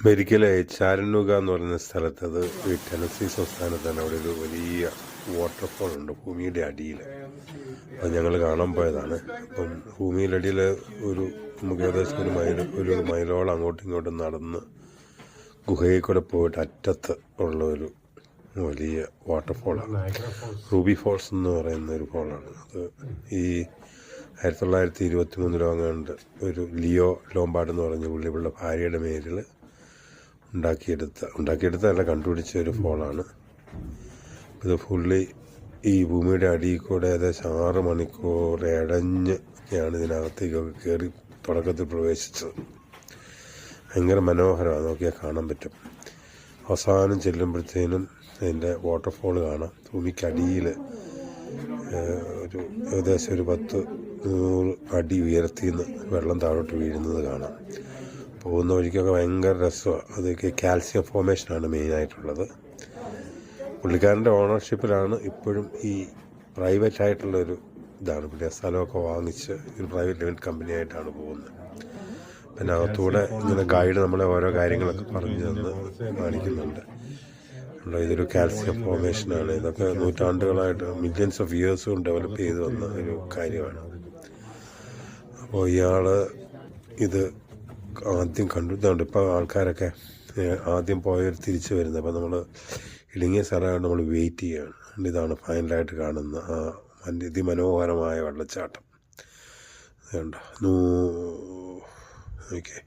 അമേരിക്കയിലെ ചാരനൂഗ എന്ന് പറയുന്ന സ്ഥലത്ത്, അത് ഈ ടെനസി സംസ്ഥാനത്താണ്, അവിടെ ഒരു വലിയ വാട്ടർഫോൾ ഉണ്ട് ഭൂമിയുടെ അടിയിൽ. അത് ഞങ്ങൾ കാണാൻ പോയതാണ്. അപ്പം ഭൂമിയുടെ അടിയിൽ നമുക്ക് ഏകദേശം ഒരു മൈലോളം അങ്ങോട്ടും ഇങ്ങോട്ടും നടന്ന് ഗുഹയിൽ കൂടെ പോയിട്ട് അറ്റത്ത് ഉള്ള ഒരു വലിയ വാട്ടർഫോളാണ്. റൂബി ഫോൾസ് എന്ന് പറയുന്ന ഒരു ഫോളാണ്. അത് ഈ 1923 അങ്ങാണ്ട് ഒരു ലിയോ ലോംബാർഡ് എന്ന് പറഞ്ഞ പുള്ളിയുടെ ഭാര്യയുടെ മേരിൽ ഉണ്ടാക്കിയെടുത്തല്ല കണ്ടുപിടിച്ച ഒരു ഫോളാണ്. ഇത് ഫുള്ളി ഈ ഭൂമിയുടെ അടിയിൽ കൂടെ ഏകദേശം 6 മണിക്കൂർ ഇഴഞ്ഞൊക്കെയാണ് ഇതിനകത്തേക്കൊക്കെ കയറി തുടക്കത്തിൽ പ്രവേശിച്ചത്. ഭയങ്കര മനോഹരമാണ്, നോക്കിയാൽ കാണാൻ പറ്റും. അവസാനം ചെല്ലുമ്പോഴത്തേനും അതിൻ്റെ വാട്ടർഫോൾ കാണാം. ഭൂമിക്കടിയിൽ ഏകദേശം ഒരു 10-100 അടി ഉയരത്തിൽ നിന്ന് വെള്ളം താഴോട്ട് വീഴുന്നത് കാണാം. പോകുന്ന വഴിക്കൊക്കെ ഭയങ്കര രസമാണ്. അതൊക്കെ കാൽസ്യം ഫോർമേഷനാണ് മെയിനായിട്ടുള്ളത്. പുള്ളിക്കാരൻ്റെ ഓണർഷിപ്പിലാണ് ഇപ്പോഴും. ഈ പ്രൈവറ്റ് ആയിട്ടുള്ളൊരു ഇതാണ്. പുള്ളി സ്ഥലമൊക്കെ വാങ്ങിച്ച് ഒരു പ്രൈവറ്റ് ലിമിറ്റഡ് കമ്പനിയായിട്ടാണ് പോകുന്നത്. പിന്നെ അകത്തൂടെ ഇങ്ങനെ ഗൈഡ് നമ്മളെ ഓരോ കാര്യങ്ങളൊക്കെ പറഞ്ഞു തന്ന് കാണിക്കുന്നുണ്ട്. ഇതൊരു കാൽസ്യം ഫോർമേഷനാണ്. ഇതൊക്കെ നൂറ്റാണ്ടുകളായിട്ട് മില്യൺസ് ഓഫ് ഇയേഴ്സ് കൊണ്ട് ഡെവലപ്പ് ചെയ്ത് വന്ന ഒരു കാര്യമാണ്. അപ്പോൾ ഇയാൾ ഇത് ആദ്യം കണ്ടുകൊണ്ട് ഇപ്പോൾ ആൾക്കാരൊക്കെ ആദ്യം പോയവർ തിരിച്ചു വരുന്നത്. അപ്പോൾ നമ്മൾ ഇടുങ്ങിയ സ്ഥലമാണ്, നമ്മൾ വെയിറ്റ് ചെയ്യുകയാണ്. ഇതാണ് ഫൈനലായിട്ട് കാണുന്ന ആ അതിമനോഹരമായ വെള്ളച്ചാട്ടം. വേണ്ട okay,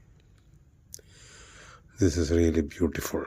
this is really beautiful.